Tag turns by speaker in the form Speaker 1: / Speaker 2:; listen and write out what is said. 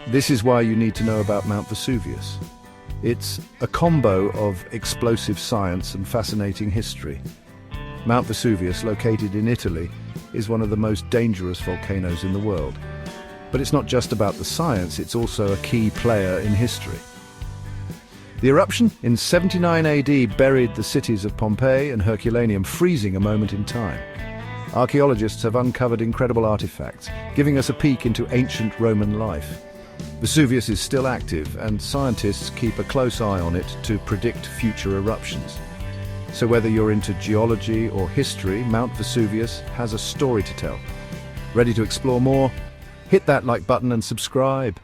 Speaker 1: This is why you need to know about Mount Vesuvius. It's a combo of explosive science and fascinating history. Mount Vesuvius, located in Italy, is one of the most dangerous volcanoes in the world. But it's not just about the science, it's also a key player in history. The eruption in 79 AD buried the cities of Pompeii and Herculaneum, freezing a moment in time. Archaeologists have uncovered incredible artifacts, giving us a peek into ancient Roman life. Vesuvius is still active, and scientists keep a close eye on it to predict future eruptions. So whether you're into geology or history, Mount Vesuvius has a story to tell. Ready to explore more? Hit that like button and subscribe.